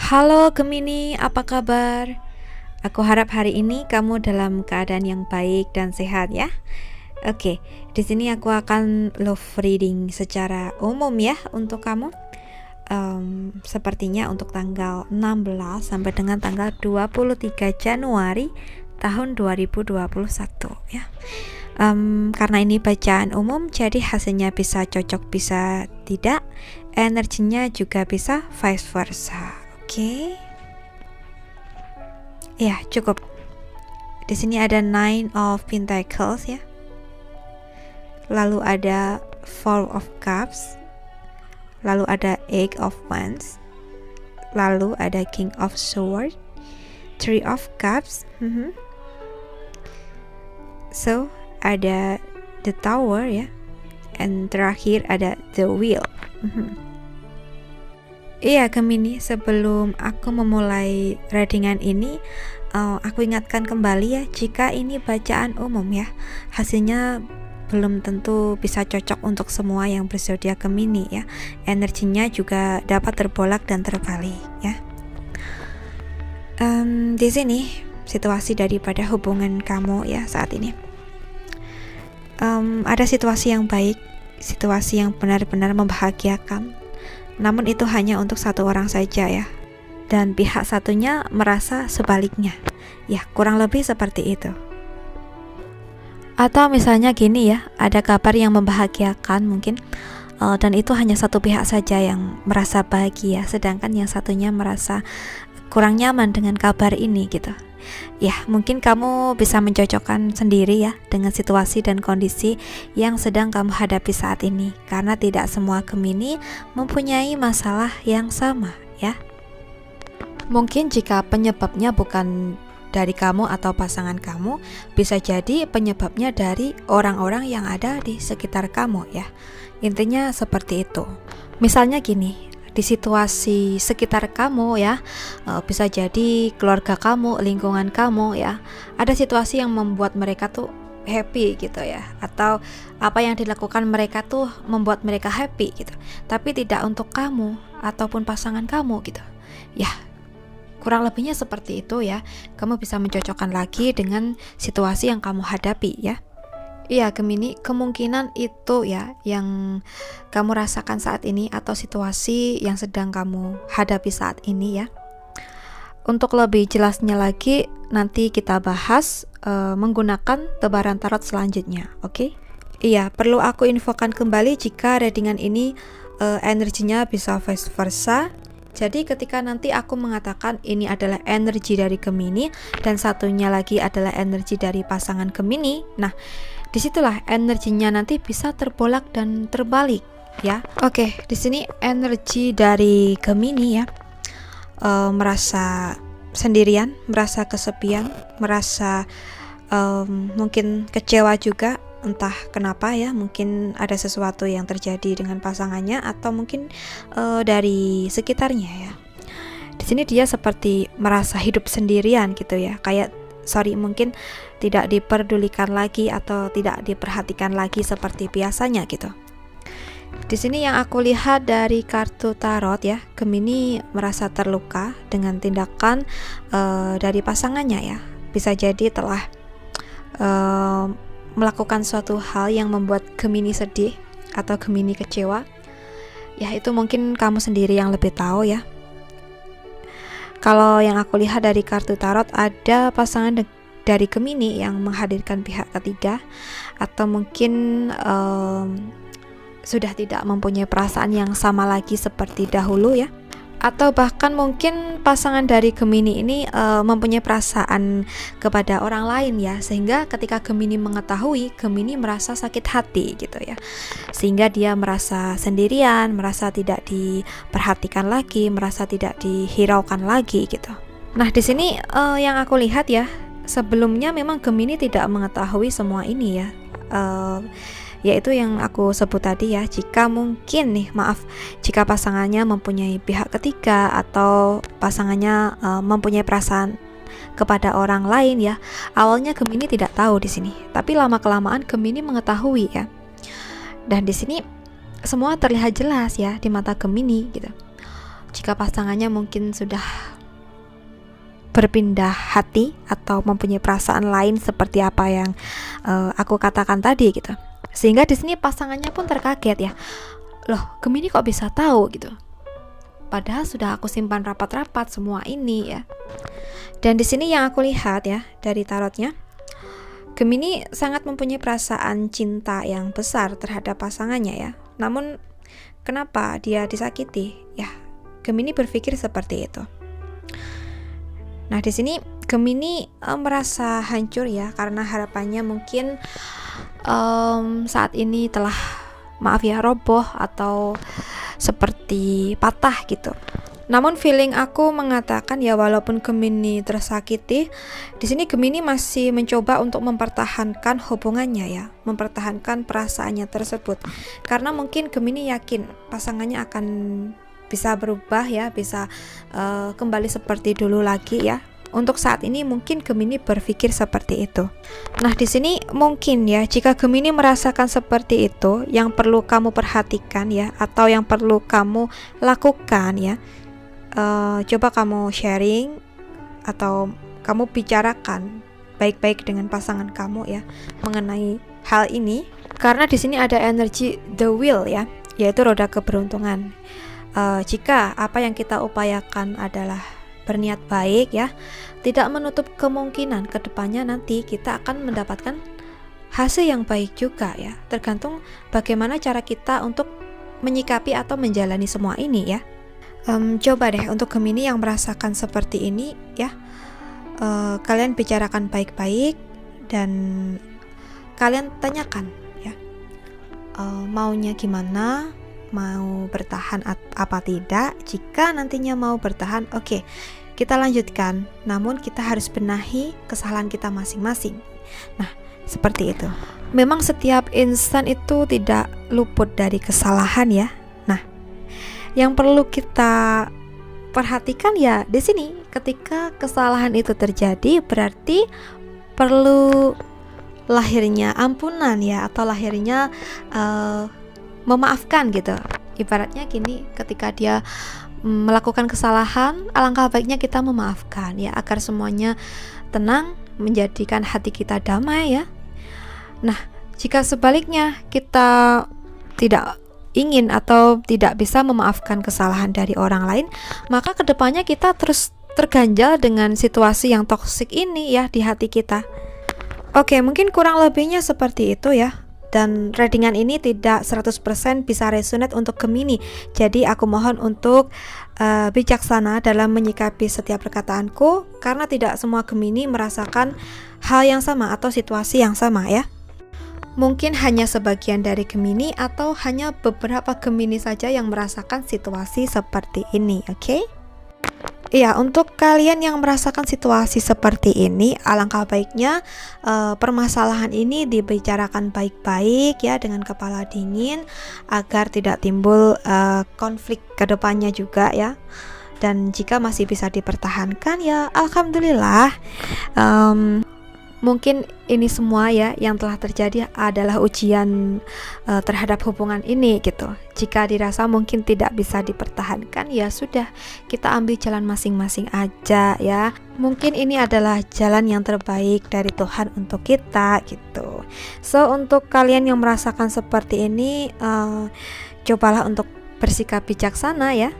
Halo Gemini, apa kabar? Aku harap hari ini kamu dalam keadaan yang baik dan sehat ya. Oke, di sini aku akan love reading secara umum ya untuk kamu. Sepertinya untuk tanggal 16 sampai dengan tanggal 23 Januari tahun 2021 ya. Karena ini bacaan umum, jadi hasilnya bisa cocok, bisa tidak. Energinya juga bisa vice versa. Oke. Ya, cukup. Di sini ada Nine of Pentacles ya. Lalu ada Four of Cups. Lalu ada Eight of Wands. Lalu ada King of Swords. Three of Cups. So, ada The Tower ya. And terakhir ada The Wheel. Iya Gemini, sebelum aku memulai readingan ini, aku ingatkan kembali ya, jika ini bacaan umum ya, hasilnya belum tentu bisa cocok untuk semua yang berzodiak Gemini ya. Energinya juga dapat terbolak dan terbalik ya. Di sini situasi daripada hubungan kamu ya saat ini. Ada situasi yang baik, situasi yang benar-benar membahagiakan. Namun itu hanya untuk satu orang saja ya. Dan pihak satunya merasa sebaliknya. Ya, kurang lebih seperti itu. Atau misalnya gini ya, ada kabar yang membahagiakan mungkin, dan itu hanya satu pihak saja yang merasa bahagia, sedangkan yang satunya merasa kurang nyaman dengan kabar ini gitu. Ya, mungkin kamu bisa mencocokkan sendiri ya dengan situasi dan kondisi yang sedang kamu hadapi saat ini, karena tidak semua Gemini mempunyai masalah yang sama ya. Mungkin jika penyebabnya bukan dari kamu atau pasangan kamu, bisa jadi penyebabnya dari orang-orang yang ada di sekitar kamu ya. Intinya seperti itu. Misalnya gini, di situasi sekitar kamu ya, bisa jadi keluarga kamu, lingkungan kamu ya, ada situasi yang membuat mereka tuh happy gitu ya, atau apa yang dilakukan mereka tuh membuat mereka happy gitu, tapi tidak untuk kamu ataupun pasangan kamu gitu ya. Kurang lebihnya seperti itu ya. Kamu bisa mencocokkan lagi dengan situasi yang kamu hadapi ya. Iya Gemini, kemungkinan itu ya yang kamu rasakan saat ini atau situasi yang sedang kamu hadapi saat ini ya. Untuk lebih jelasnya lagi nanti kita bahas menggunakan tebaran tarot selanjutnya, oke? Iya, perlu aku infokan kembali jika readingan ini energinya bisa vice versa. Jadi ketika nanti aku mengatakan ini adalah energi dari Gemini dan satunya lagi adalah energi dari pasangan Gemini, nah disitulah energinya nanti bisa terbolak dan terbalik ya. Oke, di sini energi dari Gemini ya, merasa sendirian, merasa kesepian, merasa mungkin kecewa juga, entah kenapa ya, mungkin ada sesuatu yang terjadi dengan pasangannya atau mungkin dari sekitarnya ya. Di sini dia seperti merasa hidup sendirian gitu ya, kayak mungkin tidak diperdulikan lagi atau tidak diperhatikan lagi seperti biasanya gitu. Di sini yang aku lihat dari kartu tarot ya, Gemini merasa terluka dengan tindakan dari pasangannya ya. Bisa jadi telah melakukan suatu hal yang membuat Gemini sedih atau Gemini kecewa. Ya itu mungkin kamu sendiri yang lebih tahu ya. Kalau yang aku lihat dari kartu tarot, ada pasangan dari Gemini yang menghadirkan pihak ketiga, atau mungkin sudah tidak mempunyai perasaan yang sama lagi seperti dahulu ya. Atau bahkan mungkin pasangan dari Gemini ini mempunyai perasaan kepada orang lain ya, sehingga ketika Gemini mengetahui, Gemini merasa sakit hati gitu ya, sehingga dia merasa sendirian, merasa tidak diperhatikan lagi, merasa tidak dihiraukan lagi gitu. Nah di sini yang aku lihat ya, sebelumnya memang Gemini tidak mengetahui semua ini ya, yaitu yang aku sebut tadi ya, jika mungkin nih, jika pasangannya mempunyai pihak ketiga atau pasangannya mempunyai perasaan kepada orang lain ya. Awalnya Gemini tidak tahu di sini, tapi lama-kelamaan Gemini mengetahui ya. Dan di sini semua terlihat jelas ya di mata Gemini gitu. jika pasangannya mungkin sudah berpindah hati atau mempunyai perasaan lain seperti apa yang aku katakan tadi gitu. Sehingga di sini pasangannya pun terkaget ya. Loh, Gemini kok bisa tahu gitu? Padahal sudah aku simpan rapat-rapat semua ini ya. Dan di sini yang aku lihat ya dari tarotnya, Gemini sangat mempunyai perasaan cinta yang besar terhadap pasangannya ya. Namun kenapa dia disakiti? Ya, Gemini berpikir seperti itu. Nah, di sini Gemini merasa hancur ya, karena harapannya mungkin saat ini telah, maaf ya, roboh atau seperti patah gitu. Namun feeling aku mengatakan ya, walaupun Gemini tersakiti, di sini Gemini masih mencoba untuk mempertahankan hubungannya ya, mempertahankan perasaannya tersebut. Karena mungkin Gemini yakin pasangannya akan bisa berubah ya, bisa kembali seperti dulu lagi ya. Untuk saat ini mungkin Gemini berpikir seperti itu. Nah, di sini mungkin ya, jika Gemini merasakan seperti itu, yang perlu kamu perhatikan ya, atau yang perlu kamu lakukan ya, coba kamu sharing atau kamu bicarakan baik-baik dengan pasangan kamu ya mengenai hal ini. Karena di sini ada energi the wheel ya, yaitu roda keberuntungan. Jika apa yang kita upayakan adalah berniat baik ya, tidak menutup kemungkinan kedepannya nanti kita akan mendapatkan hasil yang baik juga ya. Tergantung bagaimana cara kita untuk menyikapi atau menjalani semua ini ya. Coba deh untuk Gemini yang merasakan seperti ini ya, kalian bicarakan baik-baik dan kalian tanyakan ya, maunya gimana, mau bertahan apa tidak. Jika nantinya mau bertahan, oke, kita lanjutkan, namun kita harus benahi kesalahan kita masing-masing. Nah, seperti itu. Memang setiap insan itu tidak luput dari kesalahan ya. Nah, yang perlu kita perhatikan ya di sini, ketika kesalahan itu terjadi berarti perlu lahirnya ampunan ya, atau lahirnya memaafkan gitu. Ibaratnya gini, ketika dia melakukan kesalahan, alangkah baiknya kita memaafkan ya, agar semuanya tenang, menjadikan hati kita damai ya. Nah, jika sebaliknya kita tidak ingin atau tidak bisa memaafkan kesalahan dari orang lain, maka kedepannya kita terus terganjal dengan situasi yang toksik ini ya di hati kita. Oke, mungkin kurang lebihnya seperti itu ya. Dan readingan ini tidak 100% bisa resonate untuk Gemini. Jadi aku mohon untuk bijaksana dalam menyikapi setiap perkataanku, karena tidak semua Gemini merasakan hal yang sama atau situasi yang sama ya. Mungkin hanya sebagian dari Gemini atau hanya beberapa Gemini saja yang merasakan situasi seperti ini, oke? Iya, untuk kalian yang merasakan situasi seperti ini, alangkah baiknya permasalahan ini dibicarakan baik-baik ya, dengan kepala dingin, agar tidak timbul konflik ke depannya juga ya. Dan jika masih bisa dipertahankan ya alhamdulillah. Mungkin ini semua ya yang telah terjadi adalah ujian terhadap hubungan ini gitu. Jika dirasa mungkin tidak bisa dipertahankan, ya sudah, kita ambil jalan masing-masing aja ya. Mungkin ini adalah jalan yang terbaik dari Tuhan untuk kita gitu. So, untuk kalian yang merasakan seperti ini, cobalah untuk bersikap bijaksana ya.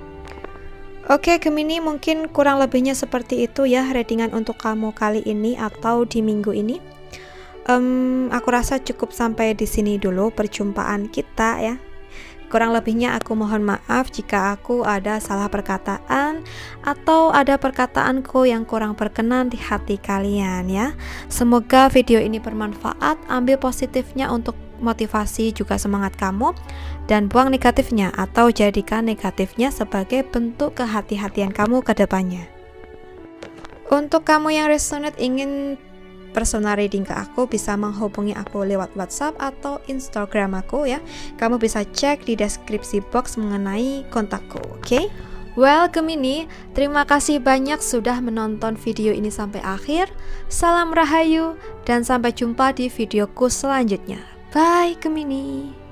Oke, Gemini, mungkin kurang lebihnya seperti itu ya readingan untuk kamu kali ini atau di minggu ini. Aku rasa cukup sampai di sini dulu perjumpaan kita ya. Kurang lebihnya aku mohon maaf jika aku ada salah perkataan atau ada perkataanku yang kurang berkenan di hati kalian ya. Semoga video ini bermanfaat, ambil positifnya untuk motivasi juga semangat kamu, dan buang negatifnya atau jadikan negatifnya sebagai bentuk kehati-hatian kamu ke depannya. Untuk kamu yang resonate ingin personal reading ke aku, bisa menghubungi aku lewat WhatsApp atau Instagram aku ya. Kamu bisa cek di deskripsi box mengenai kontakku, oke? Well, Gemini, terima kasih banyak sudah menonton video ini sampai akhir. Salam rahayu dan sampai jumpa di videoku selanjutnya. Bye, Gemini.